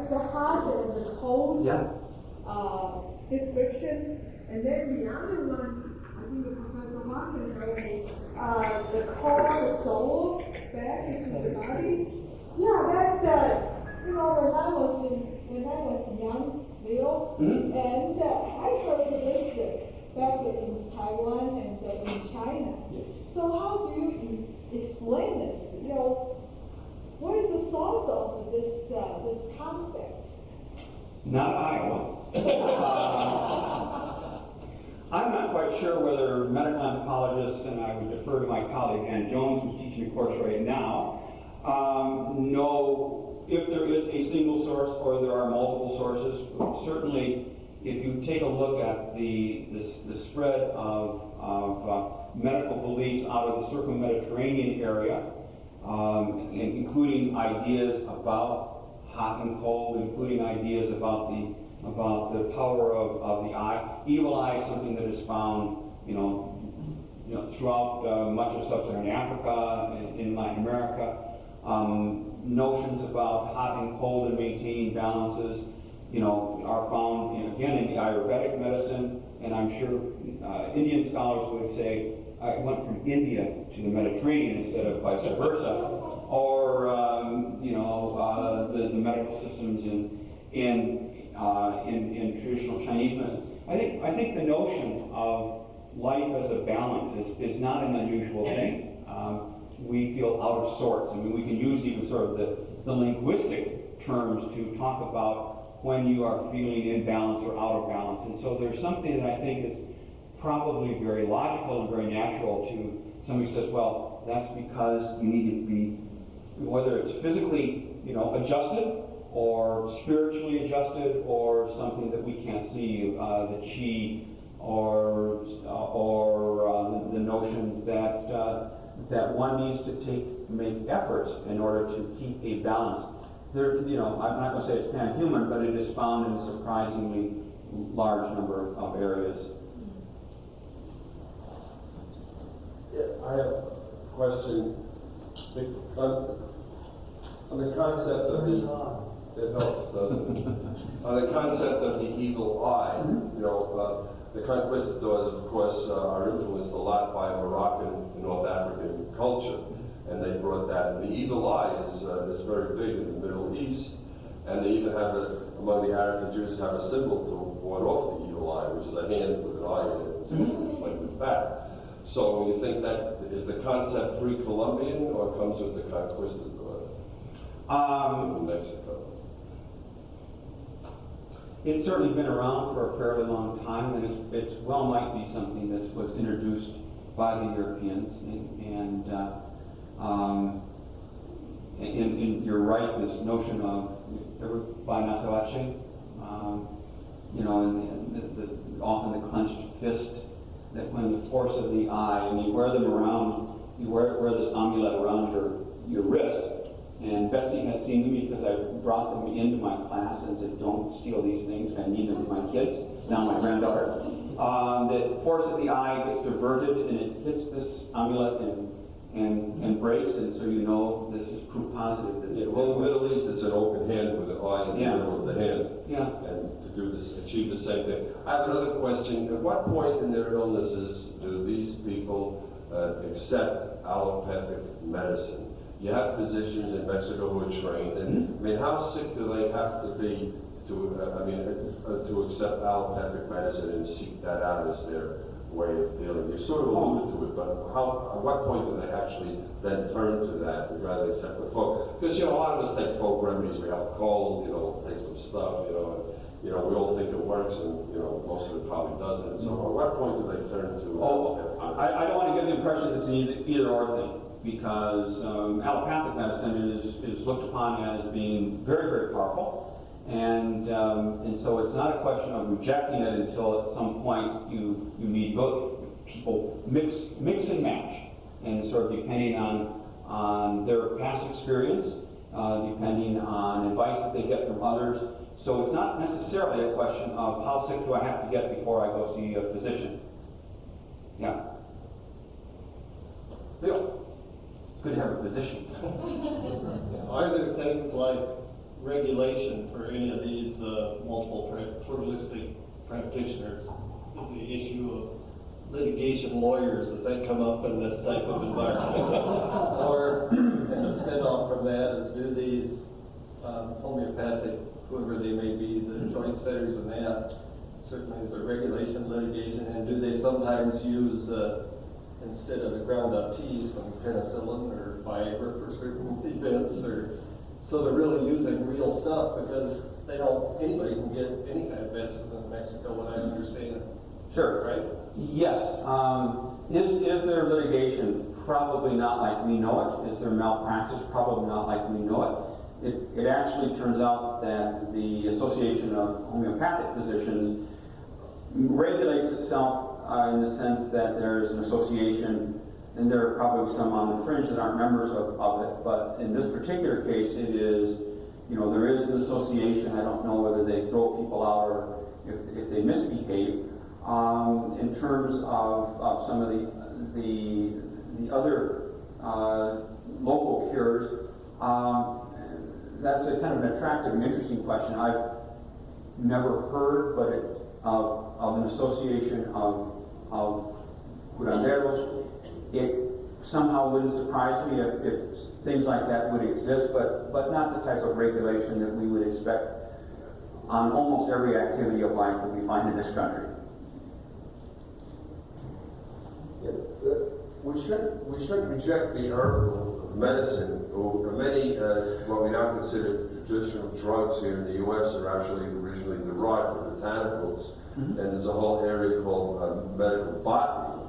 That's the hot and the cold Yeah. description. And then the other one, I think Professor Martin wrote, the core, the soul, back into the body. Yeah, that's, when I was young, Leo, and I heard this back in Taiwan and in China. Yes. So how do you explain this? What is the source of this concept? Not Iowa. I'm not quite sure whether medical anthropologists, and I would defer to my colleague Ann Jones, who's teaching the course right now, know if there is a single source or there are multiple sources. Certainly, if you take a look at the spread of medical beliefs out of the circum-Mediterranean area, including ideas about hot and cold, including ideas about the power of the eye. Evil eye is something that is found, throughout much of sub-Saharan Africa, in Latin America. Notions about hot and cold and maintaining balances, are found again in the Ayurvedic medicine, and I'm sure Indian scholars would say I went from India to the Mediterranean instead of vice versa, or the medical systems in traditional Chinese medicine. I think the notion of life as a balance is not an unusual thing. We feel out of sorts. I mean, we can use even sort of the linguistic terms to talk about when you are feeling in balance or out of balance. And so there's something that I think is probably very logical and very natural to somebody who says, well, that's because you need to be, whether it's physically, adjusted or spiritually adjusted or something that we can't see, the chi or the notion that one needs to make efforts in order to keep a balance. There, I'm not going to say it's pan-human, but it is found in a surprisingly large number of areas. Yeah, I have a question. On the concept of it helps, doesn't it? On the concept of the evil eye, the conquistadors, of course, are influenced a lot by Moroccan and North African culture, and they brought that. And the evil eye is very big in the Middle East, and they even have among the Arabs and Jews have a symbol to ward off the evil eye, which is a hand with an eye in it. It's supposed to reflect it back. So when you think that, is the concept pre-Columbian or comes with the conquistador in Mexico? It's certainly been around for a fairly long time, and it's well might be something that was introduced by the Europeans. And you're right, this notion of by Nasawache, and often the clenched fist, that when the force of the eye, and you wear them around, you wear this amulet around your wrist. And Betsy has seen them because I brought them into my class and said, don't steal these things, I need them for my kids, now my granddaughter. The force of the eye gets diverted and it hits this amulet and breaks, and so this is proof positive. That well, in the Middle East, it's an open hand with an eye in the middle of the hand. Yeah. And to do this, achieve the same thing. I have another question. At what point in their illnesses do these people accept allopathic medicine? You have physicians in Mexico who are trained, and I mean, how sick do they have to be to accept allopathic medicine and seek that out as their way of dealing? You sort of alluded to it, but at what point do they actually then turn to that and rather accept the folk? Because a lot of us take folk remedies. We have a cold, take some stuff, we all think it works, and most of it probably doesn't. So at what point do they turn to? I don't want to give the impression that it's an either or thing, because allopathic medicine is looked upon as being very, very powerful, and so it's not a question of rejecting it until at some point you need both. People mix and match, and sort of depending on their past experience, depending on advice that they get from others. So it's not necessarily a question of how sick do I have to get before I go see a physician. Yeah. Bill. Good to have a physician. Are there things like regulation for any of these multiple pluralistic practitioners is the issue of litigation lawyers as they come up in this type of environment. Or, and the spin-off from that is, do these homeopathic, whoever they may be, the joint setters and that, certainly is a regulation litigation, and do they sometimes use, instead of the ground-up tea, some penicillin or Viagra for certain events, or so they're really using real stuff because they don't, anybody can get any kind of medicine in Mexico, what I understand. Sure. Right? Yes. Is there litigation? Probably not like we know it. Is there malpractice? Probably not like we know it. It actually turns out that the Association of Homeopathic Physicians regulates itself in the sense that there's an association, and there are probably some on the fringe that aren't members of it, but in this particular case it is, there is an association. I don't know whether they throw people out or if they misbehave. In terms of some of the other local cures, that's a kind of an attractive and interesting question. I've never heard of an association of curanderos. It somehow wouldn't surprise me if things like that would exist, but not the types of regulation that we would expect on almost every activity of life that we find in this country. We shouldn't reject the herbal medicine. Many what we now consider traditional drugs here in the U.S. are actually originally derived from botanicals, and there's a whole area called medical botany,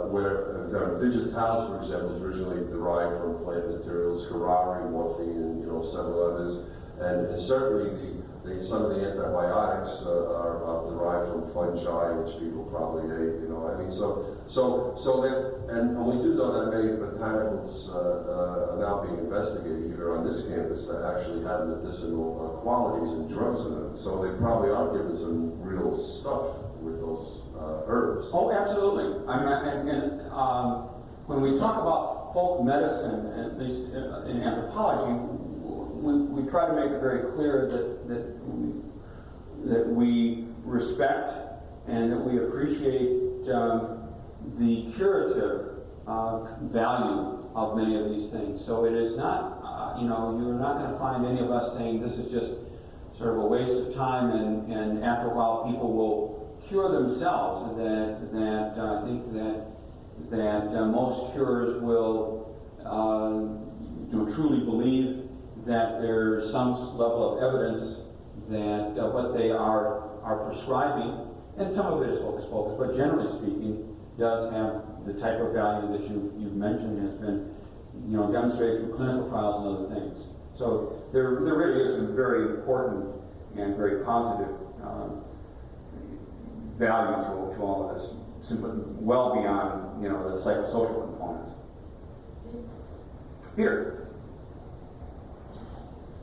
where digitalis, for example, is originally derived from plant materials, curare, morphine, and several others, and certainly some of the antibiotics are derived from fungi, which people probably ate. And we do know that many botanicals are now being investigated here on this campus that actually have medicinal qualities and drugs in them. So they probably are giving some real stuff with those herbs. Oh, absolutely. When we talk about folk medicine, at least in anthropology, we try to make it very clear that we respect and that we appreciate the curative value of many of these things. So it is not, you're not going to find any of us saying this is just sort of a waste of time, and after a while people will cure themselves. That I think that most curers will truly believe that there's some level of evidence that what they are prescribing, and some of it is hocus pocus, but generally speaking, does have the type of value that you've mentioned has been demonstrated through clinical trials and other things. So there really is some very important and very positive value to all of this, simply well beyond the psychosocial components. Peter.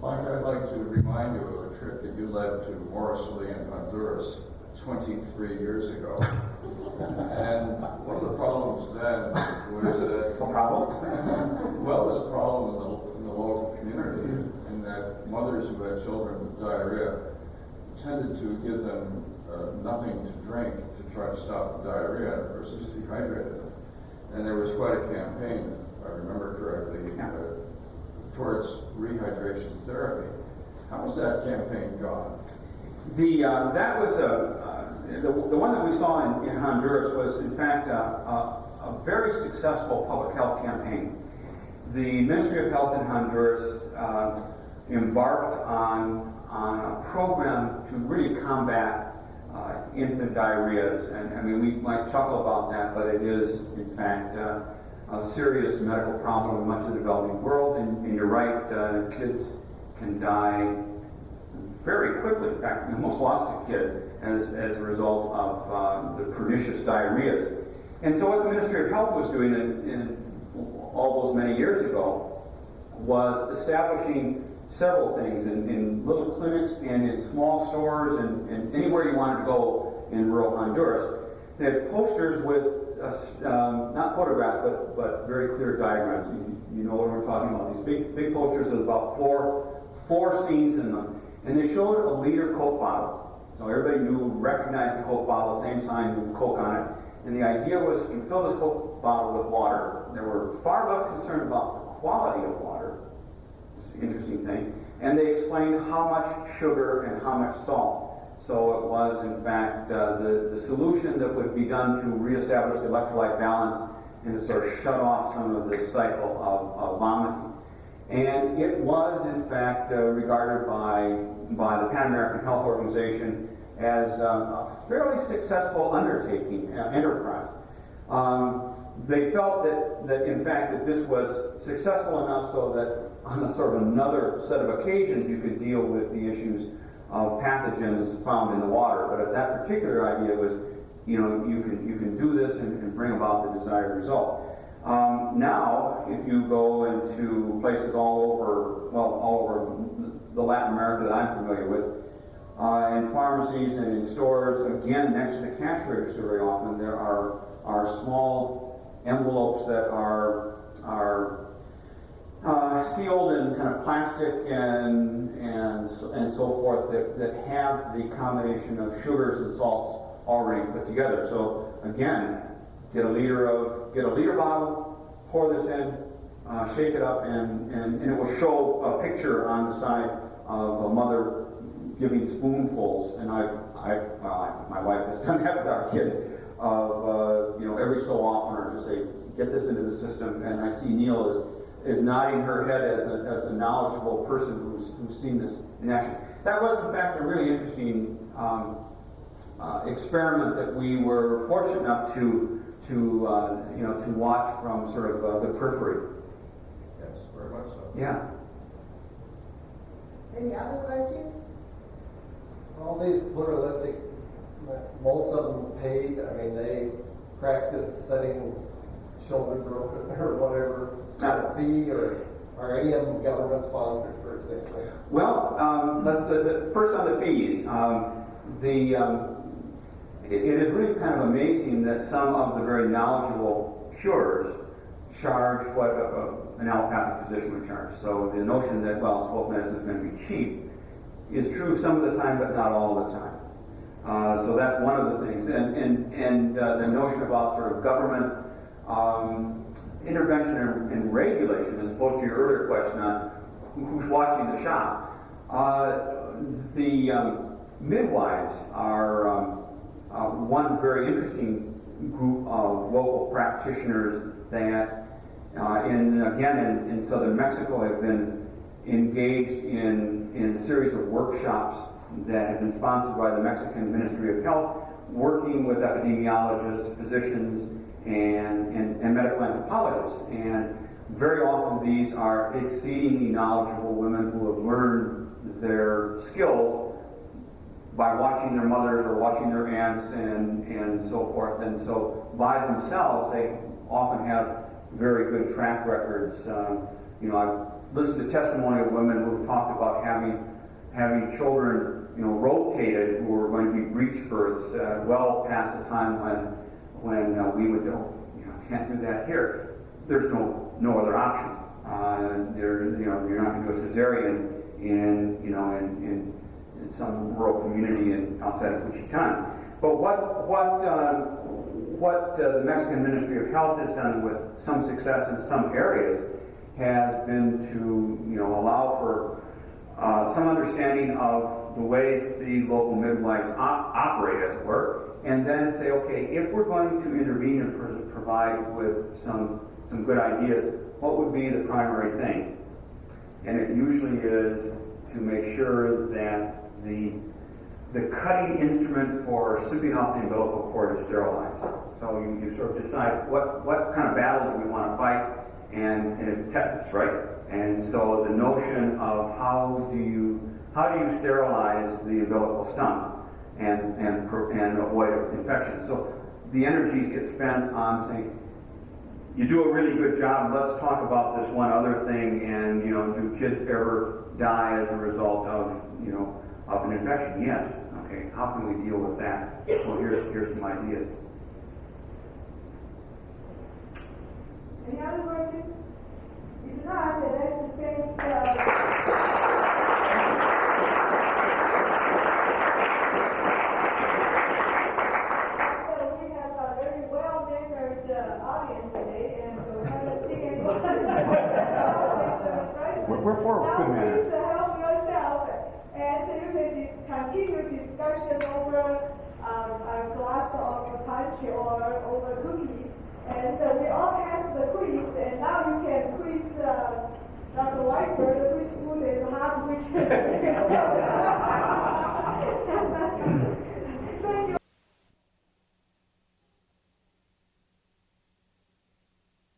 Mike, I'd like to remind you of a trip that you led to Morrisville in Honduras 23 years ago. And one of the problems then was that... Well, it was a problem in the local community, in that mothers who had children with diarrhea tended to give them nothing to drink to try to stop the diarrhea versus dehydrate them. And there was quite a campaign, if I remember correctly, towards rehydration therapy. How has that campaign gone? That was the one that we saw in Honduras was in fact a very successful public health campaign. The Ministry of Health in Honduras embarked on a program to really combat infant diarrheas, and I mean we might chuckle about that, but it is in fact a serious medical problem in much of the developing world, and you're right, kids can die very quickly. In fact, we almost lost a kid as a result of the pernicious diarrheas. And so what the Ministry of Health was doing in all those many years ago was establishing several things in little clinics and in small stores and anywhere you wanted to go in rural Honduras. They had posters with not photographs, but very clear diagrams. You know what we're talking about. These big posters of about 4 scenes in them, and they showed a liter Coke bottle. So everybody recognized the Coke bottle, same sign with Coke on it. And the idea was to fill this Coke bottle with water. They were far less concerned about the quality of water. It's an interesting thing. And they explained how much sugar and how much salt. So it was, in fact, the solution that would be done to reestablish the electrolyte balance and to sort of shut off some of this cycle of vomiting. And it was, in fact, regarded by the Pan American Health Organization as a fairly successful undertaking, enterprise. They felt that in fact, that this was successful enough so that on a sort of another set of occasions you could deal with the issues of pathogens found in the water. But at that particular idea was, you can do this and bring about the desired result. Now, if you go into places all over the Latin America that I'm familiar with, in pharmacies and in stores, again, next to the cash register very often, there are small envelopes that are sealed in kind of plastic and so forth that have the combination of sugars and salts already put together. So again, get a liter bottle, pour this in, shake it up, and it will show a picture on the side of a mother giving spoonfuls. And my wife has done that with our kids. Of every so often, or just say, get this into the system. And I see Neil is nodding her head as a knowledgeable person who's seen this in action. That was, in fact, a really interesting experiment that we were fortunate enough to watch from sort of the periphery. Yes, very much so. Yeah. Any other questions? All these pluralistic, most of them paid. I mean, they practice setting children broken or whatever at a fee, or are any of them government sponsored, for example? Well, first on the fees. It is really kind of amazing that some of the very knowledgeable curers charge what an allopathic physician would charge. So the notion that, folk medicine is going to be cheap is true some of the time, but not all the time. So that's one of the things. And the notion about sort of government intervention and regulation, as opposed to your earlier question on who's watching the shop. The midwives are one very interesting group of local practitioners that, in southern Mexico, have been engaged in a series of workshops that have been sponsored by the Mexican Ministry of Health, working with epidemiologists, physicians, and medical anthropologists. And very often these are exceedingly knowledgeable women who have learned their skills by watching their mothers or watching their aunts and so forth. And so by themselves, they often have very good track records. I've listened to testimony of women who have talked about having children, rotated, who were going to be breech births well past the time when we would say, can't do that here. There's no other option. You're not going to do a cesarean in some rural community outside of Wichita. But what the Mexican Ministry of Health has done with some success in some areas has been to allow for some understanding of the ways the local midwives operate, as it were, and then say, okay, if we're going to intervene and provide with some good ideas, what would be the primary thing? And it usually is to make sure that the cutting instrument for slipping off the umbilical cord is sterilized. So you sort of decide what kind of battle do we want to fight, and it's tetanus, right? And so the notion of how do you sterilize the umbilical stump and avoid infection. So the energies get spent on saying, you do a really good job, let's talk about this one other thing, and do kids ever die as a result of an infection? Yes. Okay, how can we deal with that? Well, here's some ideas. Any other questions? If not, then let's thank audience today, and we're gonna sing anyone. We're for good manners. Please help yourself, and you can continue discussion over a glass of punch or over cookie. And we all passed the quiz, and now you can quiz Dr. Whitebird which food is hot, which is cold.